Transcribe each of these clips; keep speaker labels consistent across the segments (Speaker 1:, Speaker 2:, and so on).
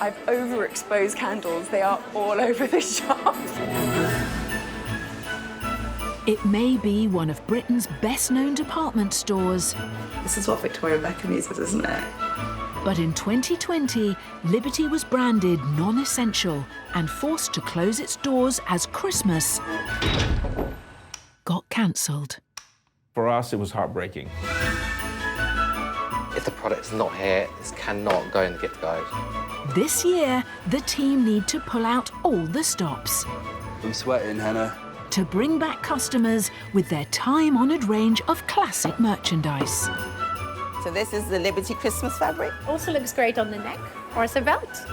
Speaker 1: I've overexposed candles. They are all over the shop.
Speaker 2: It may be one of Britain's best-known department stores.
Speaker 1: This is what Victoria Beckham uses, isn't it?
Speaker 2: But in 2020, Liberty was branded non-essential and forced to close its doors as Christmas got cancelled.
Speaker 3: For us, it was heartbreaking.
Speaker 4: If the product's not here, this cannot go in the gift guide.
Speaker 2: This year, the team need to pull out all the stops
Speaker 5: I'm sweating, Hannah.
Speaker 2: to bring back customers with their time-honoured range of classic merchandise.
Speaker 6: So this is the Liberty Christmas fabric.
Speaker 7: Also looks great on the neck or as a belt.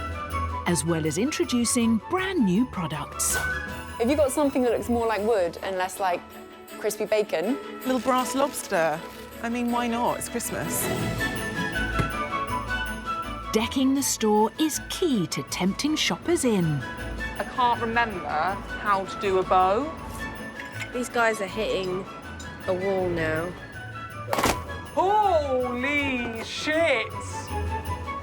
Speaker 2: As well as introducing brand new products.
Speaker 1: Have you got something that looks more like wood and less like crispy bacon?
Speaker 8: Little brass lobster. I mean, why not? It's Christmas.
Speaker 2: Decking the store is key to tempting shoppers in.
Speaker 9: I can't remember how to do a bow.
Speaker 7: These guys are hitting a wall now.
Speaker 9: Holy shit!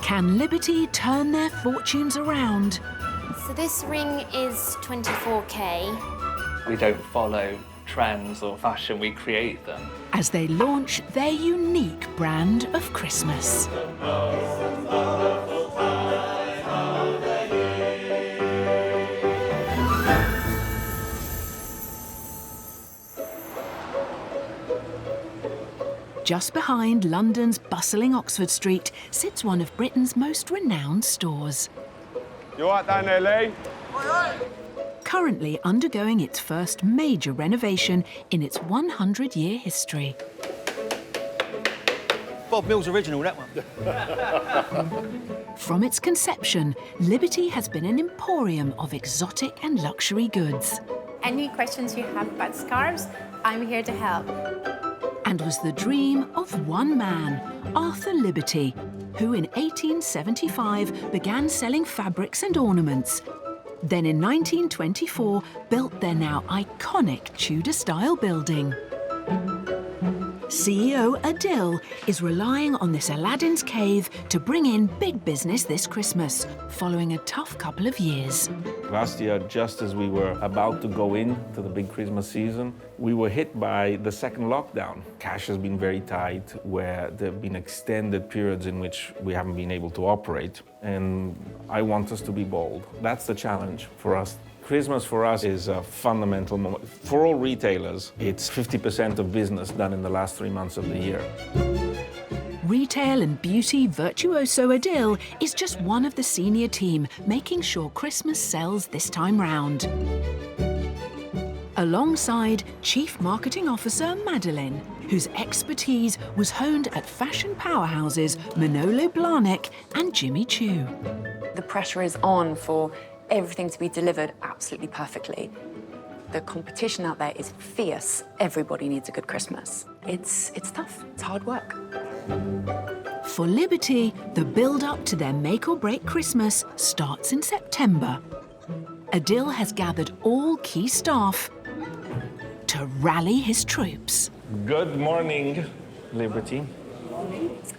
Speaker 2: Can Liberty turn their fortunes around?
Speaker 10: So this ring is 24K.
Speaker 11: We don't follow trends or fashion, we create them.
Speaker 2: As they launch their unique brand of Christmas. Just behind London's bustling Oxford Street sits one of Britain's most renowned stores.
Speaker 5: You all right down there, Lee?
Speaker 2: Currently undergoing its first major renovation in its 100-year history.
Speaker 5: Bob Mills original, that one.
Speaker 2: From its conception, Liberty has been an emporium of exotic and luxury goods.
Speaker 7: Any questions you have about scarves, I'm here to help.
Speaker 2: And was the dream of one man, Arthur Liberty, who in 1875 began selling fabrics and ornaments. Then in 1924 built their now iconic Tudor-style building. CEO Adil is relying on this Aladdin's cave to bring in big business this Christmas, following a tough couple of years.
Speaker 3: Last year, just as we were about to go into the big Christmas season, we were hit by the second lockdown. Cash has been very tight, where there have been extended periods in which we haven't been able to operate. And I want us to be bold. That's the challenge for us. Christmas for us is a fundamental moment. For all retailers, it's 50% of business done in the last 3 months of the year.
Speaker 2: Retail and beauty virtuoso Adil is just one of the senior team making sure Christmas sells this time round. Alongside Chief Marketing Officer Madeline, whose expertise was honed at fashion powerhouses Manolo Blahnik and Jimmy Choo.
Speaker 1: The pressure is on for everything to be delivered absolutely perfectly. The competition out there is fierce. Everybody needs a good Christmas. It's tough. It's hard work.
Speaker 2: For Liberty, the build-up to their make-or-break Christmas starts in September. Adil has gathered all key staff to rally his troops.
Speaker 3: Good morning, Liberty.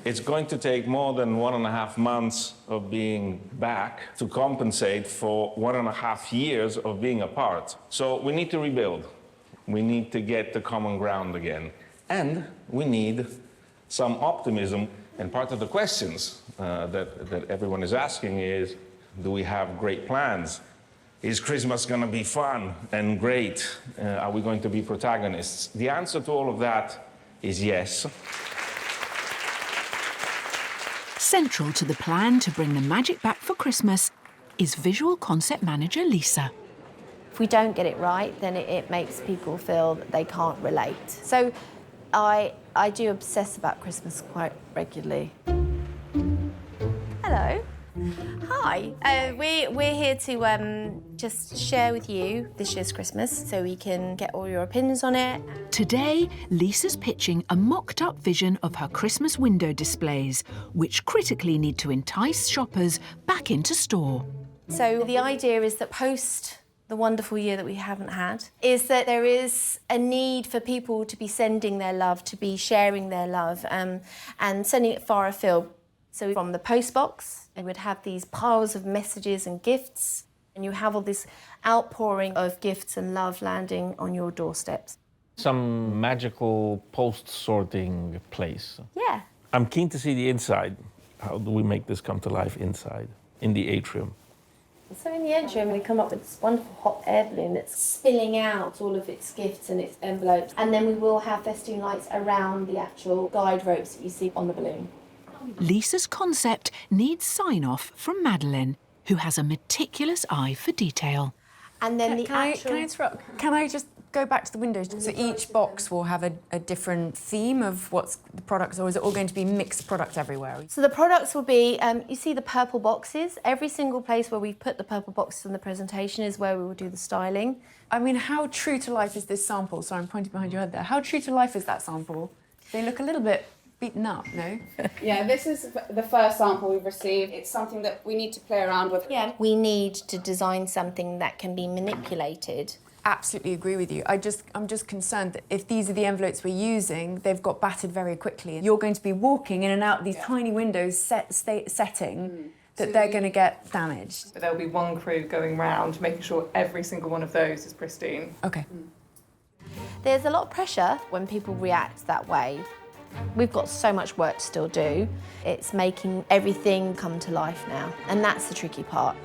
Speaker 3: It's going to take more than 1.5 months of being back to compensate for 1.5 years of being apart. So we need to rebuild. We need to get to common ground again. And we need some optimism. And part of the questions that everyone is asking is, do we have great plans? Is Christmas going to be fun and great? Are we going to be protagonists? The answer to all of that is yes.
Speaker 2: Central to the plan to bring the magic back for Christmas is visual concept manager Lisa.
Speaker 7: If we don't get it right, then it makes people feel that they can't relate. So I do obsess about Christmas quite regularly. Hello. Hi. We're here to just share with you this year's Christmas so we can get all your opinions on it.
Speaker 2: Today, Lisa's pitching a mocked-up vision of her Christmas window displays, which critically need to entice shoppers back into store.
Speaker 7: So the idea is that post the wonderful year that we haven't had, is that there is a need for people to be sending their love, to be sharing their love, and sending it far afield. So from the post box They would have these piles of messages and gifts, and you have all this outpouring of gifts and love landing on your doorsteps.
Speaker 3: Some magical post-sorting place.
Speaker 7: Yeah.
Speaker 3: I'm keen to see the inside. How do we make this come to life inside, in the atrium?
Speaker 7: So in the atrium, we come up with this wonderful hot air balloon that's spilling out all of its gifts and its envelopes. And then we will have festoon lights around the actual guide ropes that you see on the balloon.
Speaker 2: Lisa's concept needs sign-off from Madeline, who has a meticulous eye for detail.
Speaker 7: And then
Speaker 1: Can I interrupt? Can I just go back to the windows? So each box will have a different theme of what's the products, or is it all going to be mixed product everywhere?
Speaker 7: So the products will be, you see the purple boxes. Every single place where we've put the purple boxes in the presentation is where we will do the styling.
Speaker 1: I mean, how true to life is this sample? Sorry, I'm pointing behind your head there. How true to life is that sample? They look a little bit beaten up, no?
Speaker 12: Yeah, this is the first sample we've received. It's something that we need to play around with.
Speaker 7: Yeah, we need to design something that can be manipulated.
Speaker 1: Absolutely agree with you. I'm just concerned that if these are the envelopes we're using, they've got battered very quickly. You're going to be walking in and out of these tiny windows setting that they're going to get damaged.
Speaker 9: But there'll be one crew going round, making sure every single one of those is pristine.
Speaker 1: OK.
Speaker 7: There's a lot of pressure when people react that way. We've got so much work to still do. It's making everything come to life now, and that's the tricky part.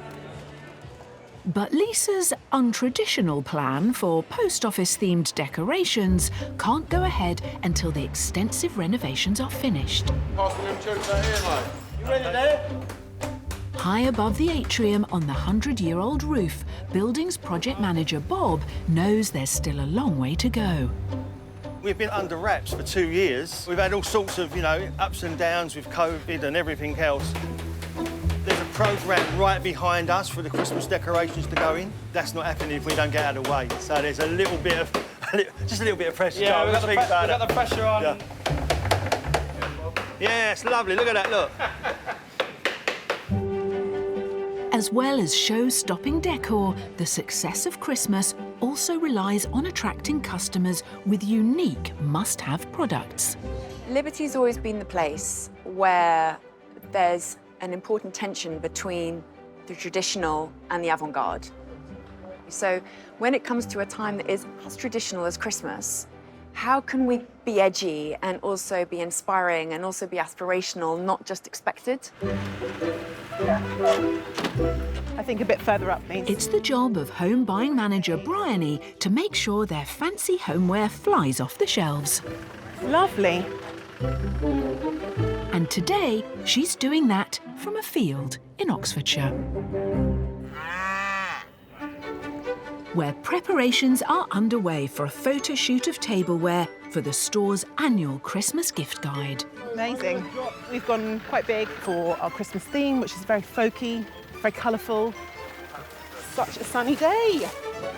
Speaker 2: But Lisa's untraditional plan for post office-themed decorations can't go ahead until the extensive renovations are finished.
Speaker 5: Passing them children out here, mate. You ready there?
Speaker 2: High above the atrium on the 100-year-old roof, Buildings project manager Bob knows there's still a long way to go.
Speaker 13: We've been under wraps for 2 years. We've had all sorts of, ups and downs with COVID and everything else. There's a programme right behind us for the Christmas decorations to go in. That's not happening if we don't get out of the way. So there's a little bit of, just a little bit of pressure.
Speaker 5: Yeah, we've got the pressure on.
Speaker 13: Yeah, it's lovely. Look at that, look.
Speaker 2: As well as show-stopping decor, the success of Christmas also relies on attracting customers with unique must-have products.
Speaker 1: Liberty's always been the place where there's an important tension between the traditional and the avant-garde. So when it comes to a time that is as traditional as Christmas, how can we be edgy and also be inspiring and also be aspirational, not just expected?
Speaker 8: I think a bit further up, please.
Speaker 2: It's the job of home buying manager Bryony to make sure their fancy homeware flies off the shelves.
Speaker 8: Lovely.
Speaker 2: And today, she's doing that from a field in Oxfordshire, where preparations are underway for a photo shoot of tableware for the store's annual Christmas gift guide.
Speaker 8: Amazing. We've gone quite big for our Christmas theme, which is very folky, very colourful. Such a sunny day.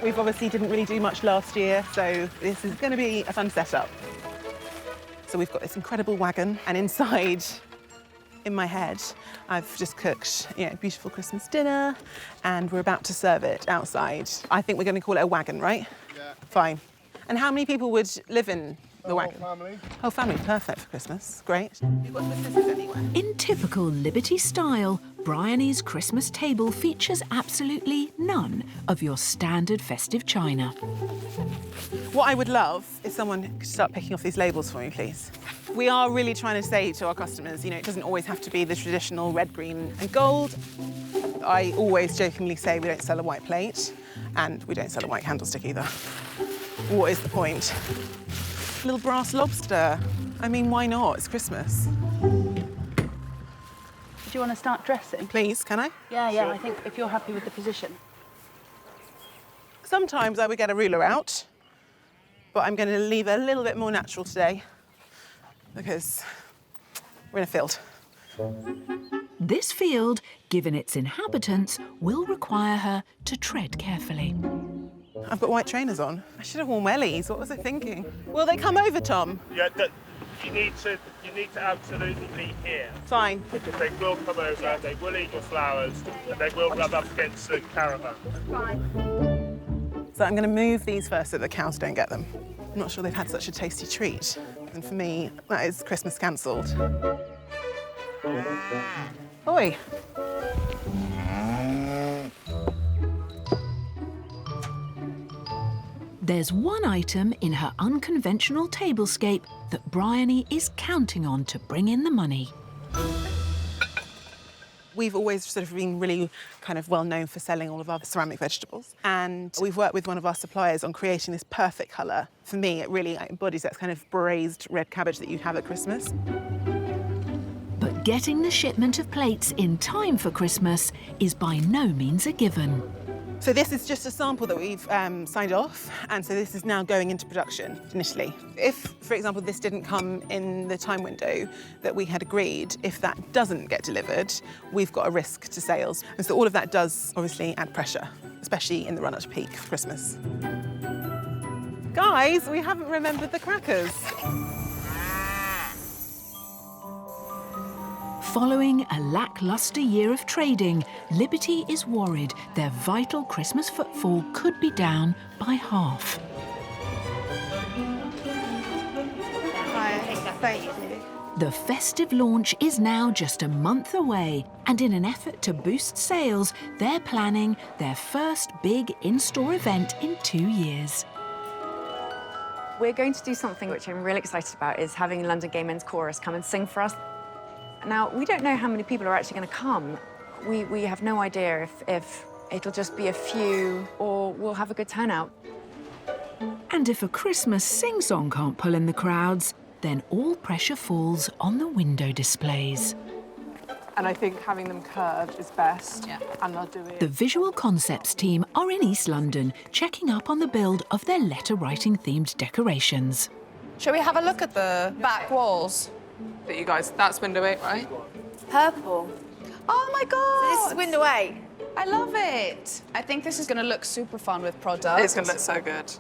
Speaker 8: We've obviously didn't really do much last year, so this is going to be a fun setup. So we've got this incredible wagon, and inside, in my head, I've just cooked, beautiful Christmas dinner, and we're about to serve it outside. I think we're going to call it a wagon, right? Yeah. Fine. And how many people would live in the wagon?
Speaker 5: Whole family.
Speaker 8: Whole family, perfect for Christmas. Great. You've got the scissors anyway.
Speaker 2: In typical Liberty style, Bryony's Christmas table features absolutely none of your standard festive china.
Speaker 8: What I would love is someone could start picking off these labels for me, please. We are really trying to say to our customers, it doesn't always have to be the traditional red, green and gold. I always jokingly say we don't sell a white plate and we don't sell a white candlestick either. What is the point? Little brass lobster. I mean, why not? It's Christmas.
Speaker 14: Do you want to start dressing?
Speaker 8: Please, can I?
Speaker 14: Yeah, sure. I think if you're happy with the position.
Speaker 8: Sometimes I would get a ruler out, but I'm going to leave it a little bit more natural today because we're in a field.
Speaker 2: This field, given its inhabitants, will require her to tread carefully.
Speaker 8: I've got white trainers on. I should have worn wellies. What was I thinking? Will they come over, Tom?
Speaker 15: Yeah, you need to absolutely be here.
Speaker 8: Fine.
Speaker 15: Because they will come over and they will eat your flowers and they will rub up against the caravan.
Speaker 8: Fine. So I'm going to move these first so the cows don't get them. I'm not sure they've had such a tasty treat. And for me, that is Christmas cancelled. Oi.
Speaker 2: There's one item in her unconventional tablescape that Bryony is counting on to bring in the money.
Speaker 8: We've always sort of been really kind of well known for selling all of our ceramic vegetables. And we've worked with one of our suppliers on creating this perfect colour. For me, it really embodies that kind of braised red cabbage that you have at Christmas.
Speaker 2: But getting the shipment of plates in time for Christmas is by no means a given.
Speaker 8: So this is just a sample that we've signed off, and so this is now going into production initially. If, for example, this didn't come in the time window that we had agreed, if that doesn't get delivered, we've got a risk to sales. And so all of that does obviously add pressure, especially in the run-up to peak for Christmas. Guys, we haven't remembered the crackers.
Speaker 2: Following a lacklustre year of trading, Liberty is worried their vital Christmas footfall could be down by half. The festive launch is now just a month away, and in an effort to boost sales, they're planning their first big in-store event in 2 years.
Speaker 1: We're going to do something which I'm really excited about, is having London Gay Men's Chorus come and sing for us. Now, we don't know how many people are actually going to come. We have no idea if it'll just be a few or we'll have a good turnout.
Speaker 2: And if a Christmas sing-song can't pull in the crowds, then all pressure falls on the window displays.
Speaker 9: And I think having them curved is best, and they'll do it.
Speaker 2: The visual concepts team are in East London, checking up on the build of their letter-writing themed decorations.
Speaker 12: Shall we have a look at the back walls?
Speaker 9: But you guys, that's window 8, right?
Speaker 7: Purple.
Speaker 12: Oh my God!
Speaker 7: So this is window 8.
Speaker 12: I love it. I think this is going to look super fun with product.
Speaker 9: It's going to look so good.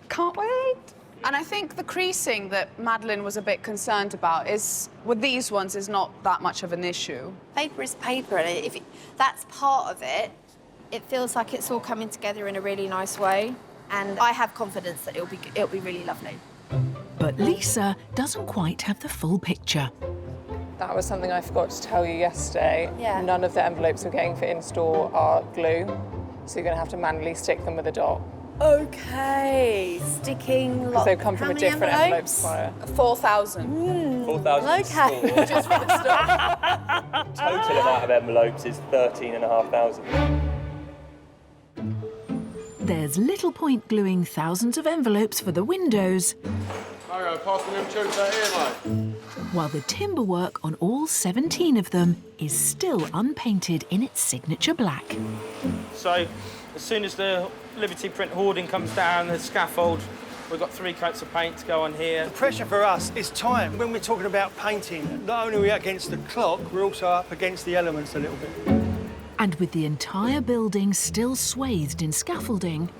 Speaker 12: Can't wait. And I think the creasing that Madeline was a bit concerned about is, with these ones, is not that much of an issue.
Speaker 7: Paper is paper, and if that's part of it, it feels like it's all coming together in a really nice way. And I have confidence that it'll be really lovely.
Speaker 2: But Lisa doesn't quite have the full picture.
Speaker 9: That was something I forgot to tell you yesterday.
Speaker 7: Yeah.
Speaker 9: None of the envelopes we're getting for in-store are glue, so you're going to have to manually stick them with a dot.
Speaker 7: Okay, sticking
Speaker 9: Because they come from a different envelope supplier.
Speaker 12: 4,000.
Speaker 16: 4,000
Speaker 7: Okay.
Speaker 12: Just for the store.
Speaker 16: Total amount of envelopes is 13,500.
Speaker 2: There's little point gluing thousands of envelopes for the windows,
Speaker 5: Mario, passing them tunes out here, mate.
Speaker 2: while the timber work on all 17 of them is still unpainted in its signature black.
Speaker 5: So, as soon as the Liberty print hoarding comes down, the scaffold, we've got 3 coats of paint to go on here.
Speaker 13: The pressure for us is time. When we're talking about painting, not only are we against the clock, we're also up against the elements a little bit.
Speaker 2: And with the entire building still swathed in scaffolding,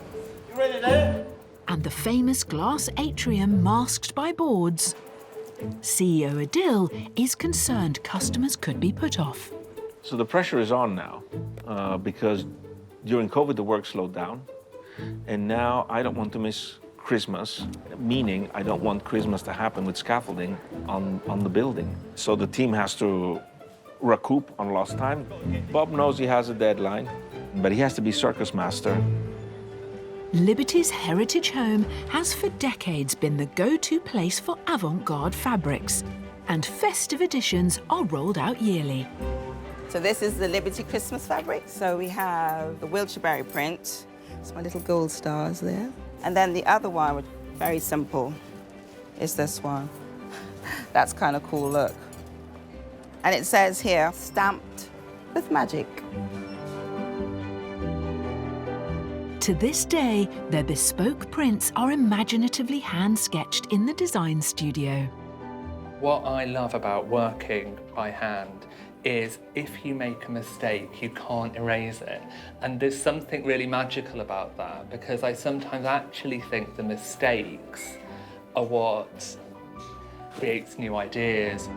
Speaker 5: You ready there?
Speaker 2: and the famous glass atrium masked by boards, CEO Adil is concerned customers could be put off.
Speaker 3: So the pressure is on now because during COVID the work slowed down, and now I don't want to miss Christmas, meaning I don't want Christmas to happen with scaffolding on the building. So the team has to recoup on lost time. Bob knows he has a deadline, but he has to be circus master.
Speaker 2: Liberty's heritage home has for decades been the go-to place for avant-garde fabrics, and festive editions are rolled out yearly.
Speaker 6: So this is the Liberty Christmas fabric. So we have the Wiltshire print. It's my little gold stars there. And then the other one, which is very simple, is this one. That's kind of cool look. And it says here, stamped with magic.
Speaker 2: To this day, their bespoke prints are imaginatively hand-sketched in the design studio.
Speaker 11: What I love about working by hand is if you make a mistake, you can't erase it. And there's something really magical about that, because I sometimes actually think the mistakes are what creates new ideas.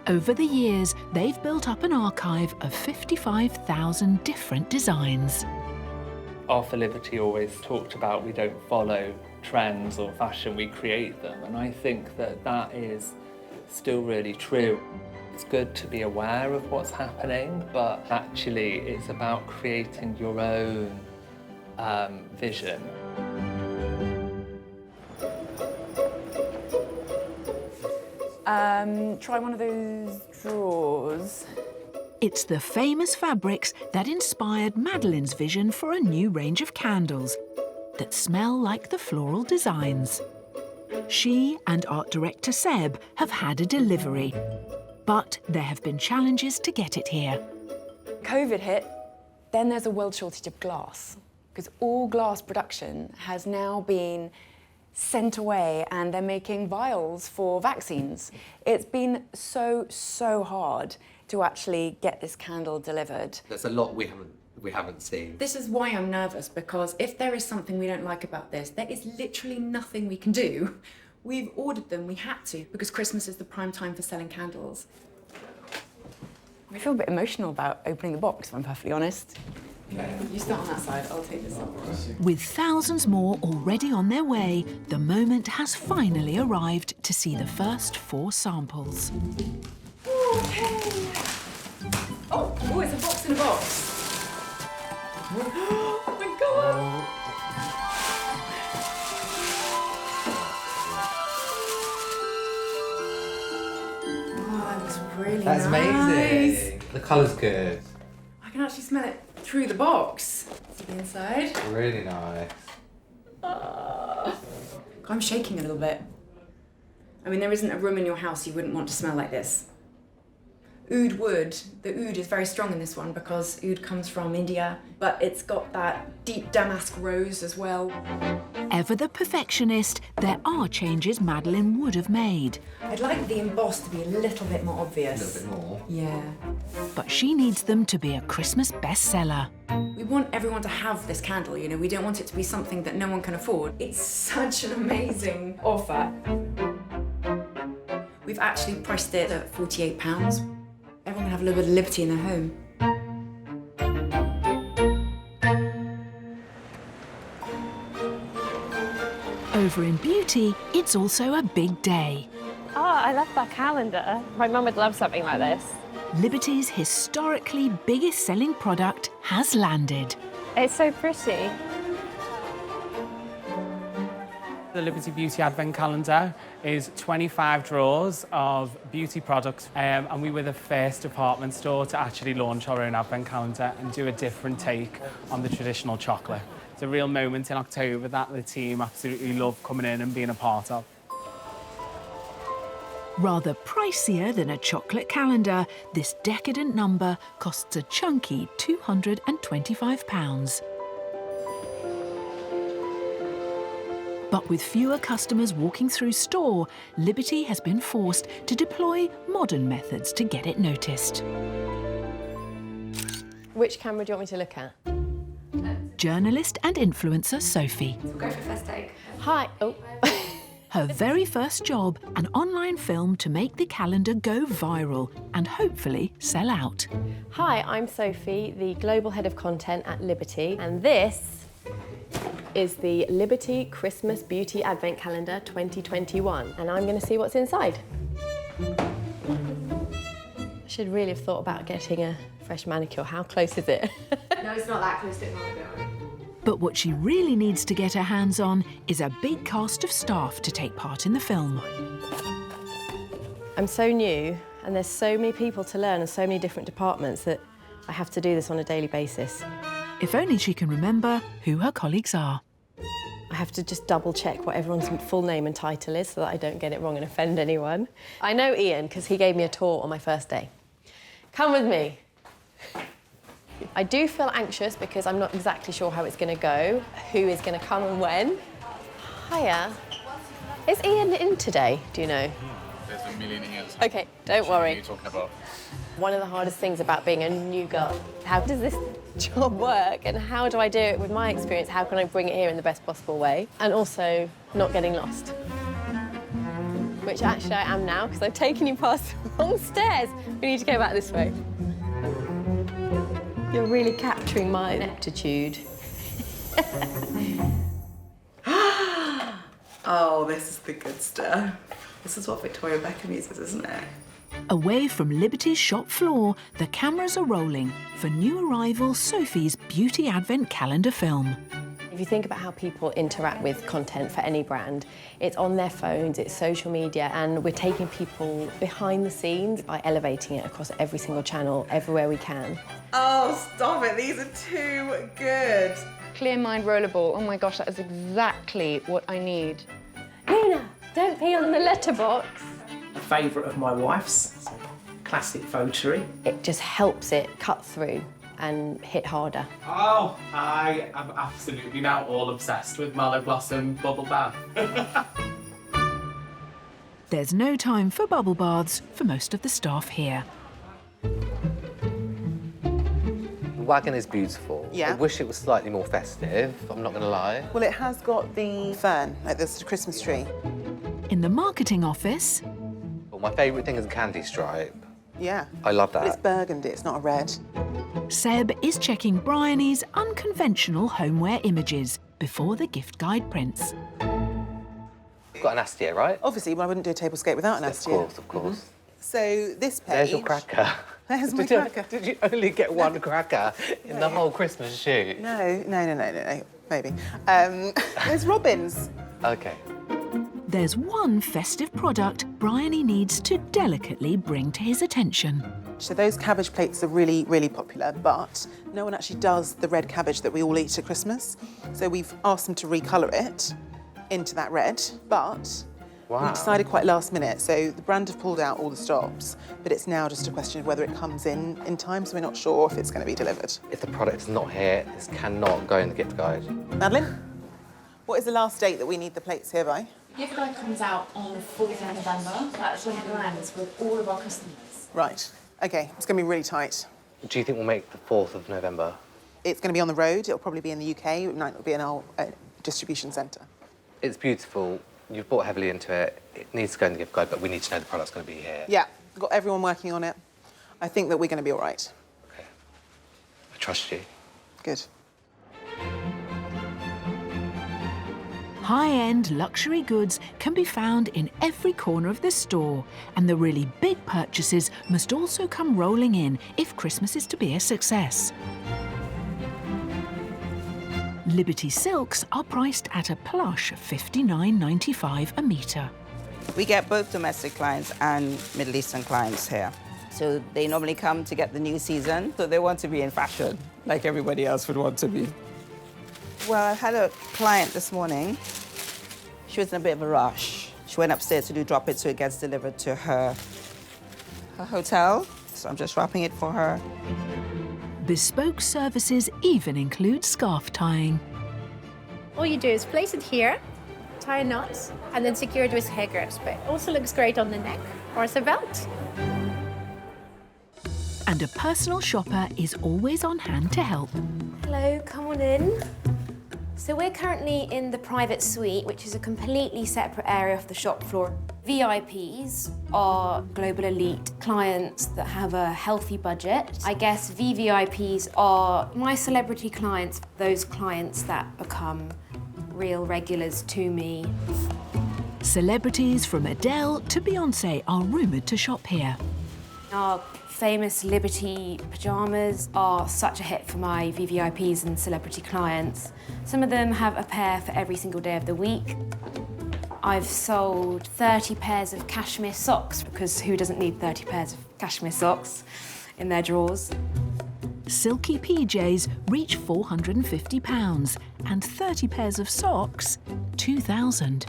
Speaker 2: Over the years, they've built up an archive of 55,000 different designs.
Speaker 11: Arthur Liberty always talked about we don't follow trends or fashion, we create them. And I think that that is still really true. It's good to be aware of what's happening, but actually it's about creating your own vision.
Speaker 1: Try one of those drawers.
Speaker 2: It's the famous fabrics that inspired Madeleine's vision for a new range of candles that smell like the floral designs. She and art director Seb have had a delivery, but there have been challenges to get it here.
Speaker 1: COVID hit, then there's a world shortage of glass, because all glass production has now been sent away and they're making vials for vaccines. It's been so hard to actually get this candle delivered.
Speaker 4: There's a lot we haven't seen.
Speaker 1: This is why I'm nervous, because if there is something we don't like about this, there is literally nothing we can do. We've ordered them, we had to, because Christmas is the prime time for selling candles. I feel a bit emotional about opening the box, if I'm perfectly honest. You start on that side, I'll take this one.
Speaker 2: With thousands more already on their way, the moment has finally arrived to see the first 4 samples.
Speaker 1: Okay. Oh, it's a box in a box. Oh my God. Oh, that looks really
Speaker 4: That's
Speaker 1: nice.
Speaker 4: amazing. The colour's good.
Speaker 1: I can actually smell it through the box. See the inside?
Speaker 4: Really nice.
Speaker 1: I'm shaking a little bit. I mean, there isn't a room in your house you wouldn't want to smell like this. Oud wood, the oud is very strong in this one because oud comes from India, but it's got that deep damask rose as well.
Speaker 2: Ever the perfectionist, there are changes Madeleine would have made.
Speaker 1: I'd like the embossed to be a little bit more obvious.
Speaker 4: A little bit more.
Speaker 1: Yeah.
Speaker 2: But she needs them to be a Christmas bestseller.
Speaker 1: We want everyone to have this candle, you know, we don't want it to be something that no one can afford. It's such an amazing offer. We've actually priced it at £48. Everyone can have a little bit of liberty in their home.
Speaker 2: Over in beauty, it's also a big day.
Speaker 17: Oh, I love that calendar. My mum would love something like this.
Speaker 2: Liberty's historically biggest selling product has landed.
Speaker 17: It's so pretty.
Speaker 18: The Liberty Beauty Advent Calendar is 25 drawers of beauty products, and we were the first department store to actually launch our own Advent Calendar and do a different take on the traditional chocolate. It's a real moment in October that the team absolutely love coming in and being a part of.
Speaker 2: Rather pricier than a chocolate calendar, this decadent number costs a chunky £225. But with fewer customers walking through store, Liberty has been forced to deploy modern methods to get it noticed.
Speaker 17: Which camera do you want me to look at?
Speaker 2: Journalist and influencer Sophie.
Speaker 10: We'll go for first take.
Speaker 17: Hi. Oh.
Speaker 2: Her very first job, an online film to make the calendar go viral and hopefully sell out.
Speaker 17: Hi, I'm Sophie, the Global Head of Content at Liberty, and this is the Liberty Christmas Beauty Advent Calendar 2021, and I'm going to see what's inside. I should really have thought about getting a fresh manicure. How close is it?
Speaker 10: No, it's not that close to it.
Speaker 2: But what she really needs to get her hands on is a big cast of staff to take part in the film.
Speaker 17: I'm so new, and there's so many people to learn and so many different departments that I have to do this on a daily basis.
Speaker 2: If only she can remember who her colleagues are.
Speaker 17: I have to just double-check what everyone's full name and title is so that I don't get it wrong and offend anyone. I know Ian because he gave me a tour on my first day. Come with me. I do feel anxious because I'm not exactly sure how it's going to go, who is going to come and when. Hiya. Is Ian in today, do you know?
Speaker 19: There's a million Ians.
Speaker 17: OK, don't worry.
Speaker 19: What are you talking about?
Speaker 17: One of the hardest things about being a new girl, how does this job work and how do I do it with my experience? How can I bring it here in the best possible way? And also not getting lost. Which actually I am now because I've taken you past the wrong stairs. We need to go back this way. You're really capturing my ineptitude.
Speaker 20: Oh, this is the good stuff. This is what Victoria Beckham uses, isn't it?
Speaker 2: Away from Liberty's shop floor, the cameras are rolling for new arrival Sophie's Beauty Advent Calendar film.
Speaker 17: If you think about how people interact with content for any brand, it's on their phones, it's social media, and we're taking people behind the scenes by elevating it across every single channel, everywhere we can.
Speaker 6: Oh, stop it. These are too good.
Speaker 19: Clear mind rollerball. Oh my gosh, that is exactly what I need.
Speaker 17: Nina, don't pee on the letterbox.
Speaker 20: A favourite of my wife's, classic votary.
Speaker 17: It just helps it cut through and hit harder.
Speaker 18: Oh, I am absolutely now all obsessed with Mallow Blossom Bubble Bath.
Speaker 2: There's no time for bubble baths for most of the staff here.
Speaker 4: The wagon is beautiful.
Speaker 6: Yeah.
Speaker 4: I wish it was slightly more festive, I'm not going to lie.
Speaker 6: Well, it has got the fern, like this Christmas tree.
Speaker 2: In the marketing office...
Speaker 4: Well, my favourite thing is a candy stripe.
Speaker 6: Yeah.
Speaker 4: I love that.
Speaker 6: But it's burgundy, it's not a red.
Speaker 2: Seb is checking Bryony's unconventional homeware images before the gift guide prints.
Speaker 4: You've got an Astia, right?
Speaker 6: Obviously, well, I wouldn't do a tablescape without an Astia.
Speaker 4: Of course, of course.
Speaker 6: Mm-hmm. So this page...
Speaker 4: There's your cracker.
Speaker 6: There's my cracker.
Speaker 4: Did you only get one cracker in the whole Christmas shoot?
Speaker 6: No, maybe. There's robins.
Speaker 4: OK.
Speaker 2: There's one festive product Bryony needs to delicately bring to his attention.
Speaker 6: So those cabbage plates are really, really popular, but no one actually does the red cabbage that we all eat at Christmas. So we've asked them to recolour it into that red, but we decided quite last minute. So the brand have pulled out all the stops, but it's now just a question of whether it comes in time, so we're not sure if it's going to be delivered.
Speaker 4: If the product is not here, this cannot go in the gift guide.
Speaker 6: Madeline, what is the last date that we need the plates here by?
Speaker 10: Gift guide comes out on the 4th of November. That's when it lands with all of our customers.
Speaker 6: Right. OK, it's going to be really tight.
Speaker 4: Do you think we'll make the 4th of November?
Speaker 6: It's going to be on the road. It'll probably be in the UK. It might be in our distribution centre.
Speaker 4: It's beautiful. You've bought heavily into it. It needs to go in the gift guide, but we need to know the product's going to be here.
Speaker 6: Yeah, we've got everyone working on it. I think that we're going to be all right.
Speaker 4: OK. I trust you.
Speaker 6: Good.
Speaker 2: High-end luxury goods can be found in every corner of the store, and the really big purchases must also come rolling in if Christmas is to be a success. Liberty silks are priced at a plush $59.95 a metre.
Speaker 6: We get both domestic clients and Middle Eastern clients here. So they normally come to get the new season, so they want to be in fashion, like everybody else would want to be. Well, I had a client this morning. She was in a bit of a rush. She went upstairs to do drop it so it gets delivered to her hotel. So I'm just wrapping it for her.
Speaker 2: Bespoke services even include scarf tying.
Speaker 21: All you do is place it here, tie a knot, and then secure it with hair grips. But it also looks great on the neck or as a belt.
Speaker 2: And a personal shopper is always on hand to help.
Speaker 7: Hello, come on in. So we're currently in the private suite, which is a completely separate area of the shop floor. VIPs are global elite clients that have a healthy budget. I guess VVIPs are my celebrity clients, those clients that become real regulars to me.
Speaker 2: Celebrities from Adele to Beyoncé are rumoured to shop here.
Speaker 7: Our famous Liberty pyjamas are such a hit for my VVIPs and celebrity clients. Some of them have a pair for every single day of the week. I've sold 30 pairs of cashmere socks, because who doesn't need 30 pairs of cashmere socks in their drawers?
Speaker 2: Silky PJs reach £450 and 30 pairs of socks, £2,000.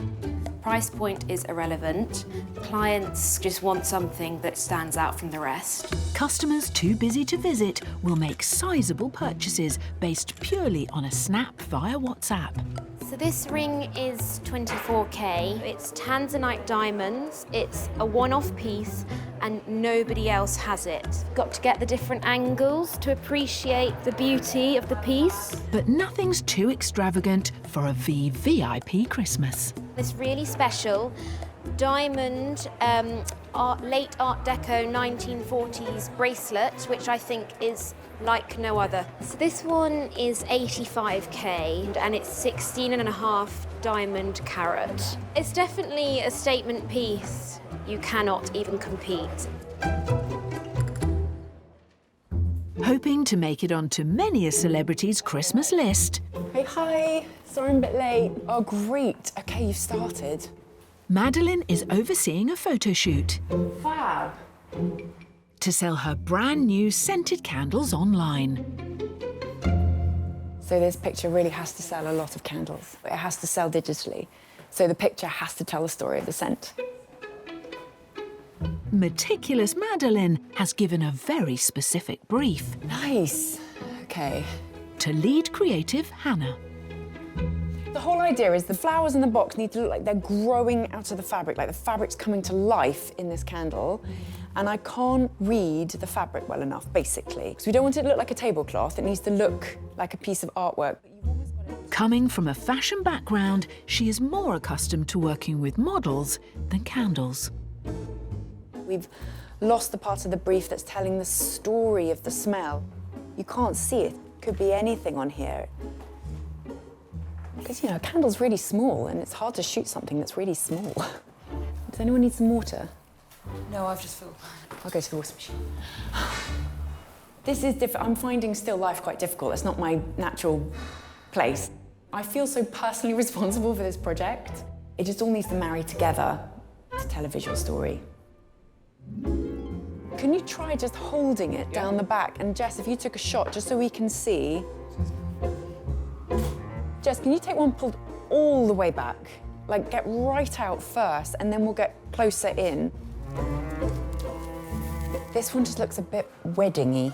Speaker 7: Price point is irrelevant. Clients just want something that stands out from the rest.
Speaker 2: Customers too busy to visit will make sizable purchases based purely on a snap via WhatsApp.
Speaker 7: So this ring is 24K. It's tanzanite diamonds. It's a one-off piece and nobody else has it. Got to get the different angles to appreciate the beauty of the piece.
Speaker 2: But nothing's too extravagant for a VVIP Christmas.
Speaker 7: This really special diamond late Art Deco 1940s bracelet, which I think is like no other. So this one is 85K and it's 16.5 diamond carat. It's definitely a statement piece. You cannot even compete.
Speaker 2: Hoping to make it onto many a celebrity's Christmas list,
Speaker 1: Hey, hi. Sorry I'm a bit late. Oh, great. OK, you've started.
Speaker 2: Madeline is overseeing a photo shoot
Speaker 10: Fab.
Speaker 2: to sell her brand new scented candles online.
Speaker 1: So this picture really has to sell a lot of candles. It has to sell digitally. So the picture has to tell the story of the scent.
Speaker 2: Meticulous Madeline has given a very specific brief.
Speaker 1: Nice. OK.
Speaker 2: To lead creative Hannah.
Speaker 1: The whole idea is the flowers in the box need to look like they're growing out of the fabric, like the fabric's coming to life in this candle. And I can't read the fabric well enough, basically. Because we don't want it to look like a tablecloth, it needs to look like a piece of artwork.
Speaker 2: Coming from a fashion background, she is more accustomed to working with models than candles.
Speaker 1: We've lost the part of the brief that's telling the story of the smell. You can't see it. Could be anything on here. Because, you know, a candle's really small and it's hard to shoot something that's really small. Does anyone need some water? No, I've just filled. I'll go to the water machine. This is different. I'm finding still life quite difficult. It's not my natural place. I feel so personally responsible for this project. It just all needs to marry together to tell a visual story. Can you try just holding it down the back? And Jess, if you took a shot just so we can see. Jess, can you take one pulled all the way back? Like, get right out first, and then we'll get closer in. This one just looks a bit wedding-y.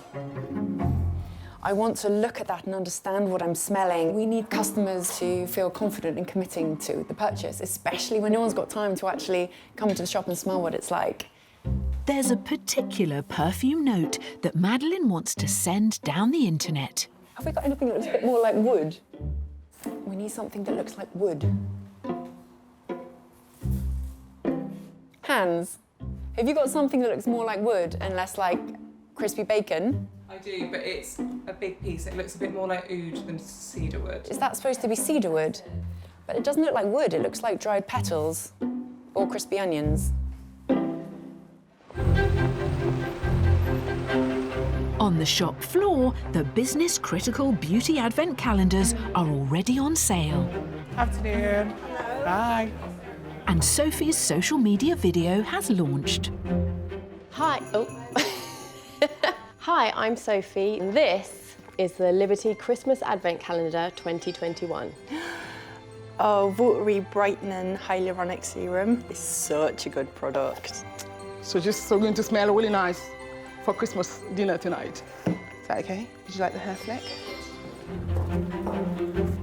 Speaker 1: I want to look at that and understand what I'm smelling. We need customers to feel confident in committing to the purchase, especially when no one's got time to actually come to the shop and smell what it's like.
Speaker 2: There's a particular perfume note that Madeline wants to send down the internet.
Speaker 1: Have we got anything that looks a bit more like wood? We need something that looks like wood. Hans, have you got something that looks more like wood and less like crispy bacon?
Speaker 9: I do, but it's a big piece. It looks a bit more like oud than cedarwood.
Speaker 1: Is that supposed to be cedarwood? But it doesn't look like wood, it looks like dried petals or crispy onions.
Speaker 2: On the shop floor, the business-critical beauty advent calendars are already on sale.
Speaker 18: Afternoon. Hello. Bye.
Speaker 2: And Sophie's social media video has launched.
Speaker 17: Hi. Oh. Hi, I'm Sophie. This is the Liberty Christmas Advent Calendar 2021.
Speaker 14: Oh, watery brightening hyaluronic serum is such a good product.
Speaker 8: So just so going to smell really nice for Christmas dinner tonight. Is that okay? Would you like the hair flick?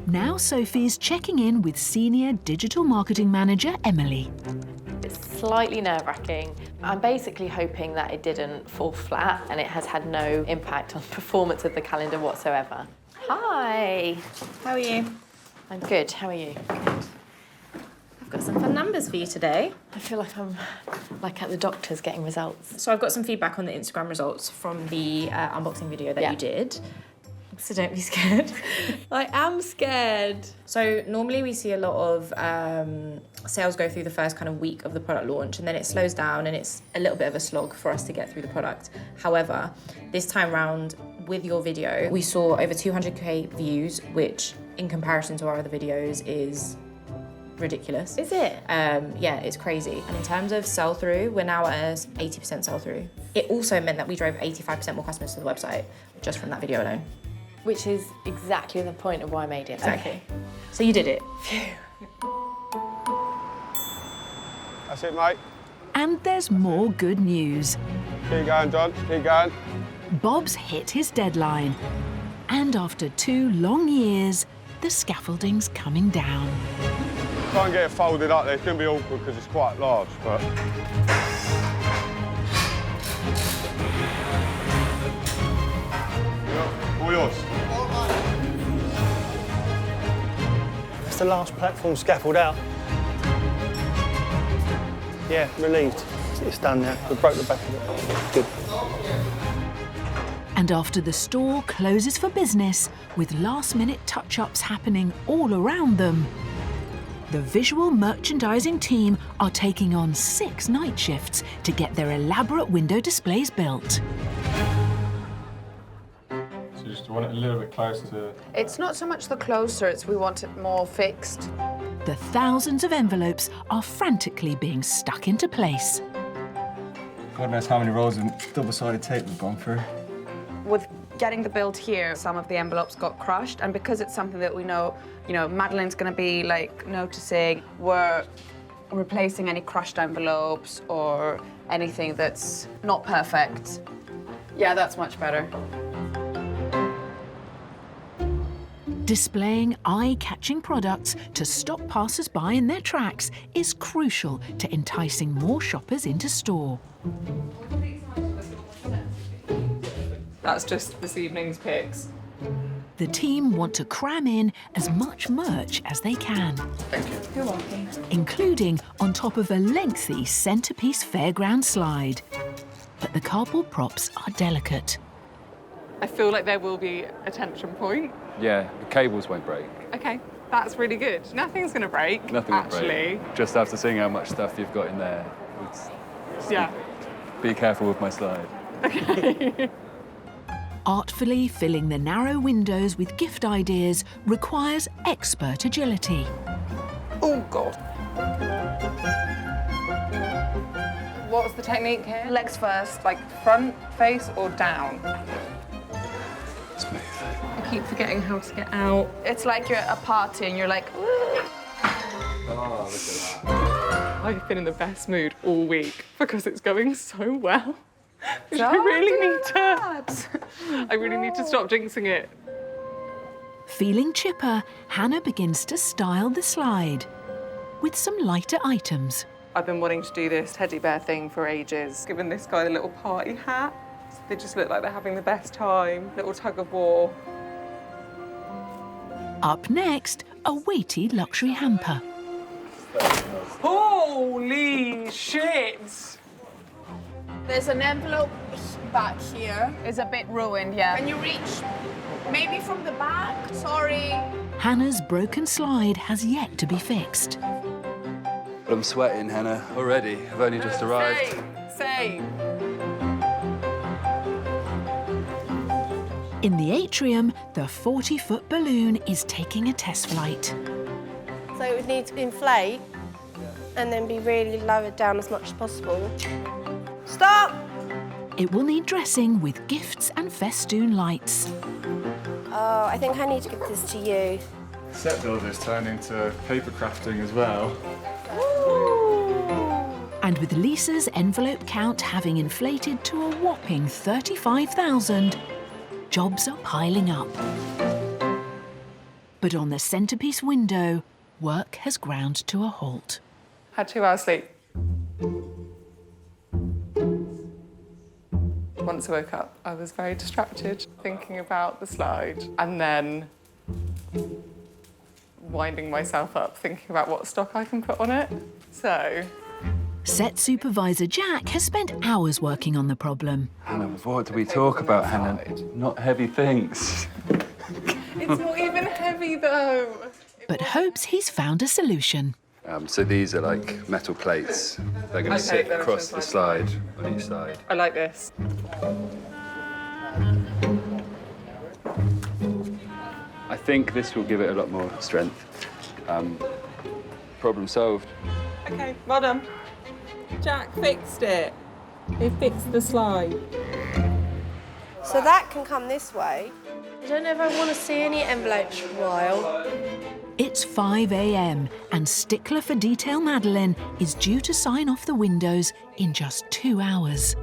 Speaker 2: Now Sophie's checking in with Senior Digital Marketing Manager Emily.
Speaker 17: It's slightly nerve-wracking. I'm basically hoping that it didn't fall flat and it has had no impact on performance of the calendar whatsoever. Hi.
Speaker 14: How are you?
Speaker 17: I'm good. How are you?
Speaker 14: I've got some fun numbers for you today.
Speaker 17: I feel like I'm like at the doctor's getting results.
Speaker 14: So I've got some feedback on the Instagram results from the unboxing video that you did. So don't be scared.
Speaker 17: I am scared.
Speaker 14: So normally we see a lot of sales go through the first kind of week of the product launch, and then it slows down and it's a little bit of a slog for us to get through the product. However, this time round with your video, we saw over 200k views, which in comparison to our other videos is ridiculous.
Speaker 17: Is it?
Speaker 14: Yeah, it's crazy. And in terms of sell-through, we're now at 80% sell-through. It also meant that we drove 85% more customers to the website just from that video alone.
Speaker 17: Which is exactly the point of why I made it.
Speaker 14: Exactly.
Speaker 17: Okay.
Speaker 14: So you did it.
Speaker 17: Phew.
Speaker 22: That's it, mate.
Speaker 2: And there's more good news.
Speaker 22: Keep going, John. Keep going.
Speaker 2: Bob's hit his deadline. And after 2 long years, the scaffolding's coming down.
Speaker 22: Try and get it folded up there. It's going to be awkward because it's quite large, but... All yours.
Speaker 13: That's the last platform scaffold out. Yeah, relieved. It's done now. We broke the back of it. Good.
Speaker 2: And after the store closes for business, with last-minute touch-ups happening all around them, The visual merchandising team are taking on 6 night shifts to get their elaborate window displays built.
Speaker 22: So you just want it a little bit close to...
Speaker 9: It's not so much the closer, it's we want it more fixed.
Speaker 2: The thousands of envelopes are frantically being stuck into place.
Speaker 22: God knows how many rolls of double-sided tape we've gone through.
Speaker 9: With getting the build here, some of the envelopes got crushed, and because it's something that we know, Madeline's going to be like noticing, we're replacing any crushed envelopes or anything that's not perfect. Yeah, that's much better.
Speaker 2: Displaying eye-catching products to stop passers-by in their tracks is crucial to enticing more shoppers into store.
Speaker 9: That's just this evening's picks.
Speaker 2: The team want to cram in as much merch as they can.
Speaker 9: Thank you. You're welcome.
Speaker 2: Including on top of a lengthy centrepiece fairground slide. But the cardboard props are delicate.
Speaker 9: I feel like there will be a tension point.
Speaker 12: Yeah, the cables won't break.
Speaker 9: Okay, that's really good. Nothing's going to break,
Speaker 12: Nothing will
Speaker 9: actually.
Speaker 12: break. Just after seeing how much stuff you've got in there.
Speaker 9: Yeah.
Speaker 12: Be careful with my slide.
Speaker 9: Okay.
Speaker 2: Artfully filling the narrow windows with gift ideas requires expert agility.
Speaker 9: Oh, God. What's the technique here? Legs first, like front, face, or down?
Speaker 12: Smooth.
Speaker 9: I keep forgetting how to get out. It's like you're at a party and you're like,
Speaker 12: Oh, look at that.
Speaker 9: I've been in the best mood all week because it's going so well. I really need to stop jinxing it.
Speaker 2: Feeling chipper, Hannah begins to style the slide with some lighter items.
Speaker 9: I've been wanting to do this teddy bear thing for ages. Given this guy a little party hat. They just look like they're having the best time. Little tug of war.
Speaker 2: Up next, a weighty luxury hamper.
Speaker 9: Holy shit!
Speaker 21: There's an envelope back here.
Speaker 9: It's a bit ruined, yeah.
Speaker 21: Can you reach maybe from the back? Sorry.
Speaker 2: Hannah's broken slide has yet to be fixed.
Speaker 12: I'm sweating, Hannah, already. I've only just arrived.
Speaker 9: Same.
Speaker 2: In the atrium, the 40-foot balloon is taking a test flight.
Speaker 15: So it would need to inflate and then be really lowered down as much as possible. Stop!
Speaker 2: It will need dressing with gifts and festoon lights.
Speaker 15: Oh, I think I need to give this to you.
Speaker 22: Set builders turn into paper crafting as well.
Speaker 2: And with Lisa's envelope count having inflated to a whopping 35,000, jobs are piling up. But on the centrepiece window, work has ground to a halt.
Speaker 9: Had 2 hours sleep. Once I woke up, I was very distracted, thinking about the slide, and then winding myself up, thinking about what stock I can put on it. So...
Speaker 2: Set supervisor Jack has spent hours working on the problem.
Speaker 12: Hannah, what do we talk about, Hannah? Not heavy things.
Speaker 9: It's not even heavy, though.
Speaker 2: But hopes he's found a solution.
Speaker 12: So these are like metal plates. They're going to sit across the slide on each side.
Speaker 9: I like this.
Speaker 12: I think this will give it a lot more strength. Problem solved.
Speaker 9: OK, well done. Jack fixed it. He fixed the slide.
Speaker 15: So that can come this way. I don't know if I want to see any envelopes for a while.
Speaker 2: It's 5 a.m. and stickler for detail Madeline is due to sign off the windows in just 2 hours.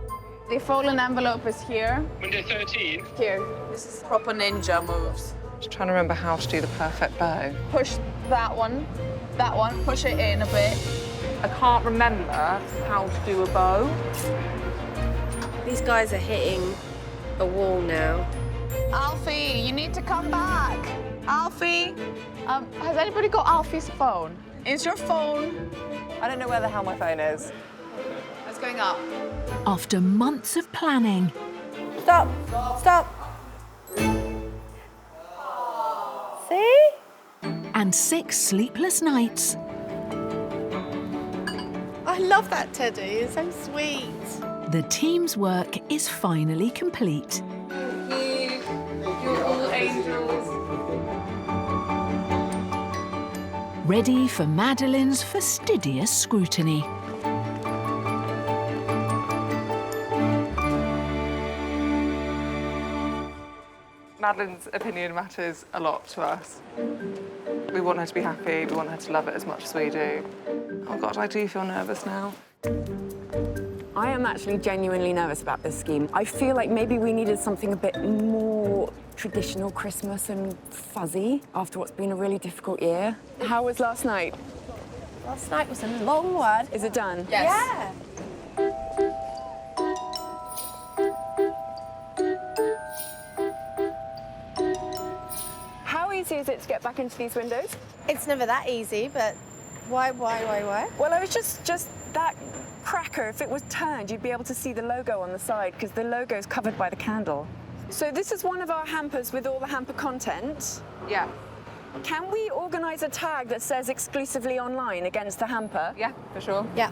Speaker 21: The fallen envelope is here.
Speaker 16: Window 13?
Speaker 21: Here. This is proper ninja moves.
Speaker 9: Just trying to remember how to do the perfect bow.
Speaker 21: Push that one, push it in a bit.
Speaker 9: I can't remember how to do a bow.
Speaker 15: These guys are hitting a wall now.
Speaker 21: Alfie, you need to come back. Alfie, has anybody got Alfie's phone? Is your phone?
Speaker 9: I don't know where the hell my phone is.
Speaker 21: It's going up.
Speaker 2: After months of planning...
Speaker 15: Stop! Stop! See?
Speaker 2: And 6 sleepless nights,
Speaker 15: love that teddy, it's so sweet.
Speaker 2: The team's work is finally complete.
Speaker 10: You're all angels.
Speaker 2: Ready for Madeleine's fastidious scrutiny.
Speaker 3: Madeleine's opinion matters a lot to us. We want her to be happy, we want her to love it as much as we do. Oh God, I do feel nervous now.
Speaker 1: I am actually genuinely nervous about this scheme. I feel like maybe we needed something a bit more traditional Christmas and fuzzy after what's been a really difficult year. How was last night?
Speaker 15: Last night was a long one.
Speaker 1: Is it done?
Speaker 15: Yes. Yeah.
Speaker 1: How easy is it to get back into these windows?
Speaker 15: It's never that easy, but why?
Speaker 1: Well, I was just that cracker, if it was turned, you'd be able to see the logo on the side because the logo is covered by the candle. So this is one of our hampers with all the hamper content.
Speaker 3: Yeah.
Speaker 1: Can we organise a tag that says exclusively online against the hamper?
Speaker 3: Yeah, for sure.
Speaker 15: Yeah.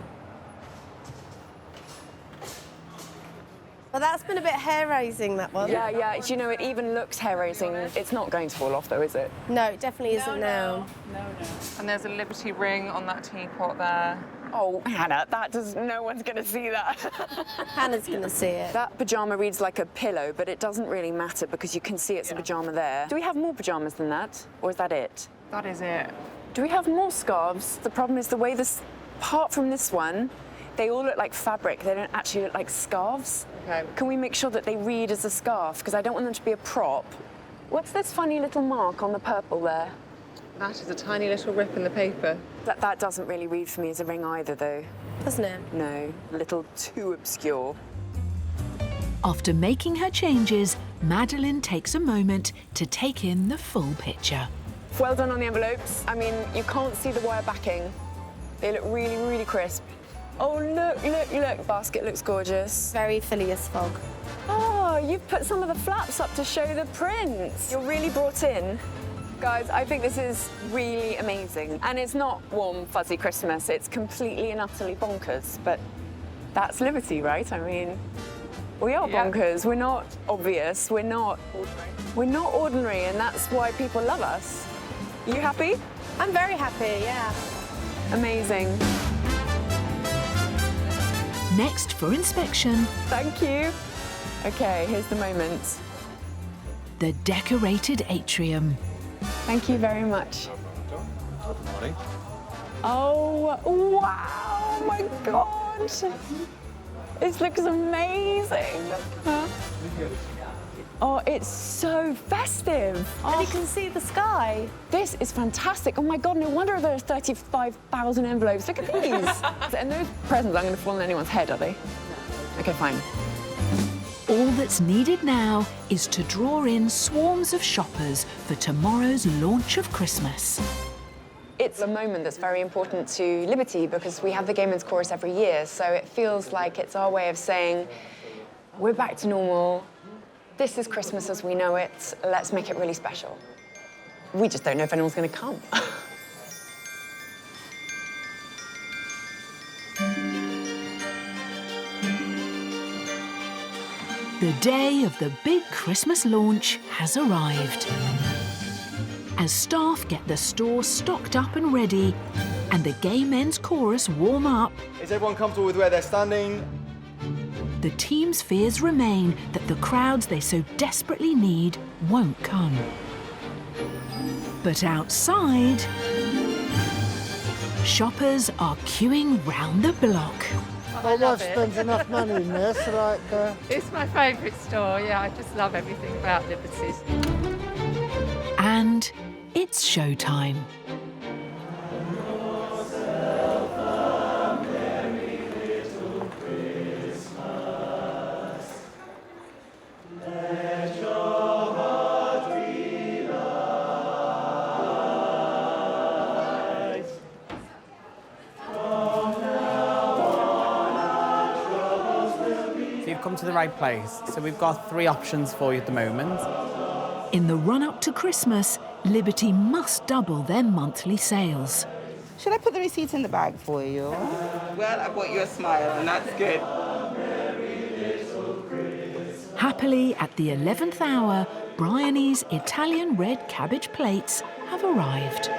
Speaker 15: Well, that's been a bit hair-raising, that one.
Speaker 1: Yeah. Do you know, it even looks hair-raising. It's not going to fall off, though, is it?
Speaker 15: No, it definitely isn't now.
Speaker 3: No. And there's a Liberty ring on that teapot there.
Speaker 1: Oh, Hannah, no one's going to see that.
Speaker 15: Hannah's going to see it.
Speaker 1: That pyjama reads like a pillow, but it doesn't really matter because you can see it's a pyjama there. Do we have more pyjamas than that, or is that it?
Speaker 3: That is it.
Speaker 1: Do we have more scarves? The problem is the way this, apart from this one, they all look like fabric. They don't actually look like scarves.
Speaker 3: Okay.
Speaker 1: Can we make sure that they read as a scarf? Because I don't want them to be a prop. What's this funny little mark on the purple there?
Speaker 3: That is a tiny little rip in the paper.
Speaker 1: That doesn't really read for me as a ring either, though.
Speaker 15: Doesn't it?
Speaker 1: No, a little too obscure.
Speaker 2: After making her changes, Madeleine takes a moment to take in the full picture.
Speaker 1: Well done on the envelopes. I mean, you can't see the wire backing. They look really, really crisp. Oh, look. Basket looks gorgeous.
Speaker 15: Very Phileas Fogg.
Speaker 1: Oh, you've put some of the flaps up to show the prints. You're really brought in. Guys, I think this is really amazing. And it's not warm, fuzzy Christmas. It's completely and utterly bonkers. But that's Liberty, right? I mean, we are bonkers. We're not obvious. We're not ordinary, and that's why people love us. You happy?
Speaker 15: I'm very happy, yeah.
Speaker 1: Amazing.
Speaker 2: Next for inspection.
Speaker 1: Thank you. Okay, here's the moment.
Speaker 2: The decorated atrium.
Speaker 1: Thank you very much.
Speaker 12: Good morning.
Speaker 1: Oh, wow, my God. This looks amazing. Huh? Oh, it's so festive.
Speaker 15: And you can see the sky.
Speaker 1: This is fantastic. Oh my God, no wonder there's 35,000 envelopes. Look at these. And those presents aren't going to fall on anyone's head, are they? Okay, fine.
Speaker 2: All that's needed now is to draw in swarms of shoppers for tomorrow's launch of Christmas.
Speaker 1: It's a moment that's very important to Liberty because we have the Gay Men's Chorus every year, so it feels like it's our way of saying, we're back to normal, this is Christmas as we know it, let's make it really special. We just don't know if anyone's going to come.
Speaker 2: The day of the big Christmas launch has arrived. As staff get the store stocked up and ready, and the Gay Men's Chorus warm up,
Speaker 5: is everyone comfortable with where they're standing?
Speaker 2: the team's fears remain that the crowds they so desperately need won't come. But outside, shoppers are queuing round the block.
Speaker 23: My wife spends enough money in there, so like...
Speaker 10: It's my favourite store, yeah, I just love everything about Liberty's.
Speaker 2: And it's showtime.
Speaker 18: Come to the right place. So we've got 3 options for you at the moment.
Speaker 2: In the run-up to Christmas, Liberty must double their monthly sales.
Speaker 6: Should I put the receipt in the bag for you? Well, I bought you a smile, and that's good.
Speaker 2: Happily, at the 11th hour, Bryony's Italian red cabbage plates have arrived.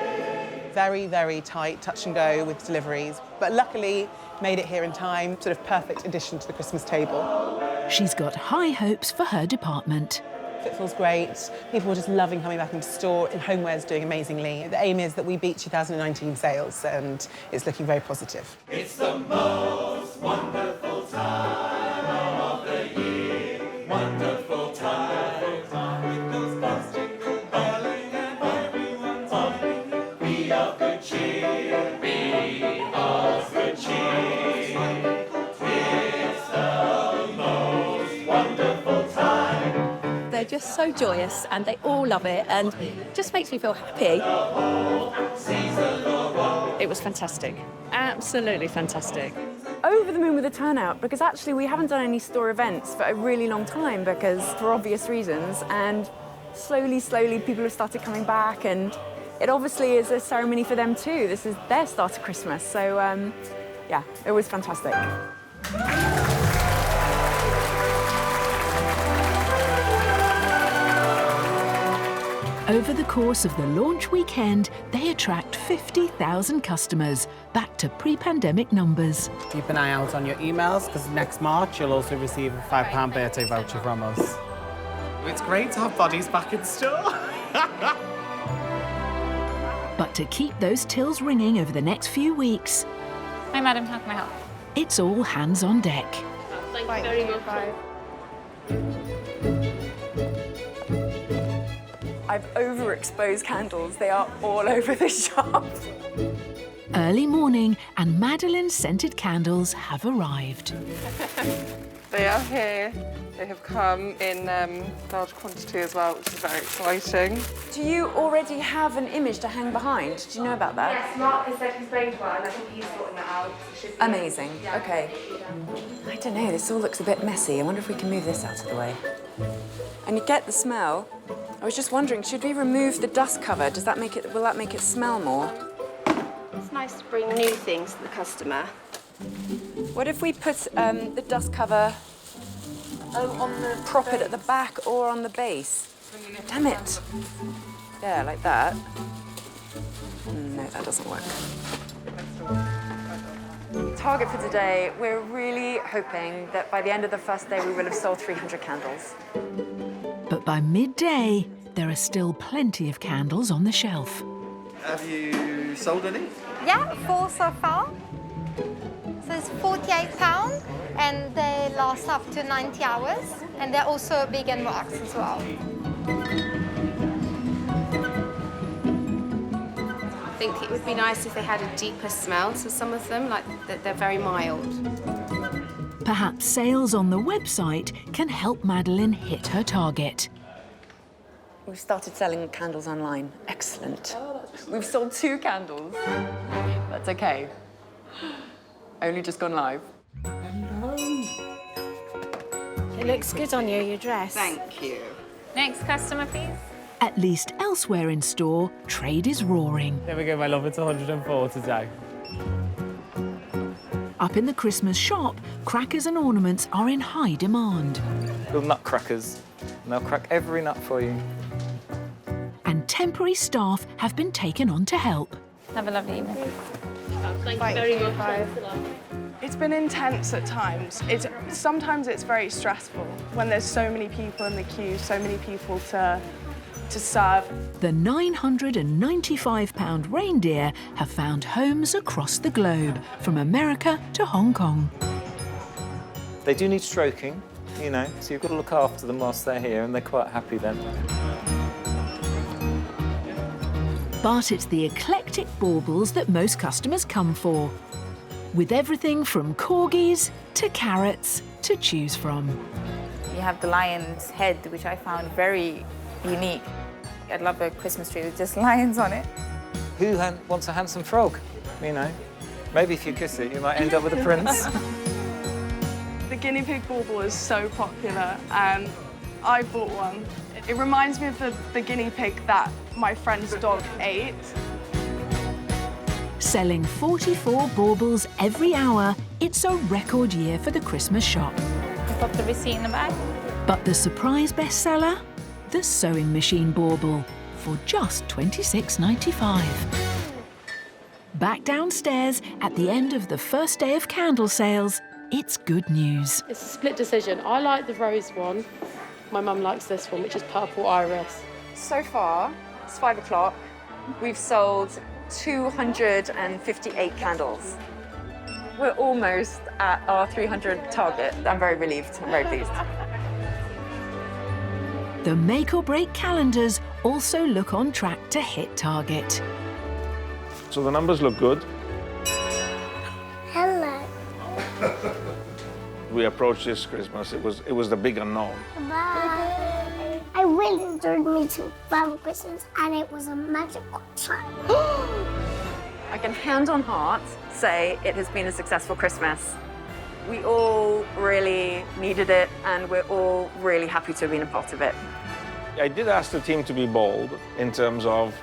Speaker 8: Very, very tight, touch and go with deliveries, but luckily made it here in time, sort of perfect addition to the Christmas table.
Speaker 2: She's got high hopes for her department.
Speaker 8: Footfall's great, people are just loving coming back into store, and homeware's doing amazingly. The aim is that we beat 2019 sales, and it's looking very positive.
Speaker 11: It's the most wonderful time of the year. Wonderful time with those bells jingle belling and everyone's on. Be of good cheer, be of good cheer. It's the most wonderful time.
Speaker 10: They're just so joyous and they all love it and just makes me feel happy.
Speaker 1: It was fantastic. Absolutely fantastic. Over the moon with the turnout, because actually we haven't done any store events for a really long time because for obvious reasons, and slowly people have started coming back, and it obviously is a ceremony for them too. This is their start of Christmas, so yeah, it was fantastic.
Speaker 2: Over the course of the launch weekend, they attract 50,000 customers, back to pre-pandemic numbers.
Speaker 18: Keep an eye out on your emails, because next March you'll also receive a £5 birthday voucher from us. It's great to have bodies back in store.
Speaker 2: But to keep those tills ringing over the next few weeks,
Speaker 19: Hi, madam, how can I help?
Speaker 2: it's all hands on deck.
Speaker 15: Thank you very much. Bye.
Speaker 1: I've overexposed candles. They are all over the shop.
Speaker 2: Early morning and Madeline's scented candles have arrived.
Speaker 3: They are here. They have come in large quantity as well, which is very exciting.
Speaker 1: Do you already have an image to hang behind? Do you know about that?
Speaker 7: Yes, Mark has said he's going to one. I think he's sorting that out. It should be
Speaker 1: Amazing.
Speaker 7: Yeah.
Speaker 1: Okay. I don't know, this all looks a bit messy. I wonder if we can move this out of the way. And you get the smell. I was just wondering, should we remove the dust cover? Does that make it, will that make it smell more?
Speaker 15: It's nice to bring new things to the customer.
Speaker 1: What if we put the dust cover on the prop it at the back or on the base? Damn it. Yeah, like that. No, that doesn't work. Target for today, we're really hoping that by the end of the first day we will have sold 300 candles.
Speaker 2: But by midday, there are still plenty of candles on the shelf.
Speaker 5: Have you sold any?
Speaker 20: Yeah, 4 so far. So it's £48 and they last up to 90 hours. And they're also big and wax as well.
Speaker 9: I think it would be nice if they had a deeper smell to some of them, like that they're very mild.
Speaker 2: Perhaps sales on the website can help Madeline hit her target.
Speaker 1: We've started selling candles online. Excellent. We've sold 2 candles. That's okay. Only just gone live.
Speaker 21: It looks good on you, your dress.
Speaker 6: Thank you.
Speaker 19: Next customer, please.
Speaker 2: At least elsewhere in store, trade is roaring.
Speaker 18: There we go, my love, it's 104 today.
Speaker 2: Up in the Christmas shop, crackers and ornaments are in high demand.
Speaker 24: Little nutcrackers, and they'll crack every nut for you.
Speaker 2: And temporary staff have been taken on to help.
Speaker 19: Have a lovely evening.
Speaker 15: Thank you very much.
Speaker 3: It's been intense at times. Sometimes it's very stressful when there's so many people in the queue, so many people to serve.
Speaker 2: The £995 reindeer have found homes across the globe, from America to Hong Kong.
Speaker 24: They do need stroking, you know, so you've got to look after them whilst they're here, and they're quite happy then.
Speaker 2: But it's the eclectic baubles that most customers come for, with everything from corgis to carrots to choose from.
Speaker 9: You have the lion's head, which I found very unique. I'd love a Christmas tree with just lions on it.
Speaker 24: Who wants a handsome frog? You know, maybe if you kiss it, you might end up with a prince.
Speaker 3: The guinea pig bauble is so popular, and I bought one. It reminds me of the guinea pig that my friend's dog ate.
Speaker 2: Selling 44 baubles every hour, it's a record year for the Christmas shop.
Speaker 19: I've got the receipt in the bag.
Speaker 2: But the surprise bestseller? The sewing machine bauble, for just £26.95. Back downstairs, at the end of the first day of candle sales, it's good news.
Speaker 4: It's a split decision. I like the rose one. My mum likes this one, which is purple iris.
Speaker 1: So far, it's 5 o'clock. We've sold 258 candles. We're almost at our 300 target. I'm very relieved, I'm very pleased.
Speaker 2: The make or break calendars also look on track to hit target.
Speaker 13: So the numbers look good.
Speaker 15: Hello.
Speaker 13: We approached this Christmas, it was the big unknown.
Speaker 15: Bye. I really enjoyed meeting Father Christmas, and it was a magical time.
Speaker 1: I can hand on heart say it has been a successful Christmas. We all really needed it, and we're all really happy to have been a part of it.
Speaker 13: I did ask the team to be bold in terms of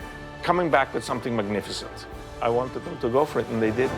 Speaker 13: coming back with something magnificent. I wanted them to go for it, and they did.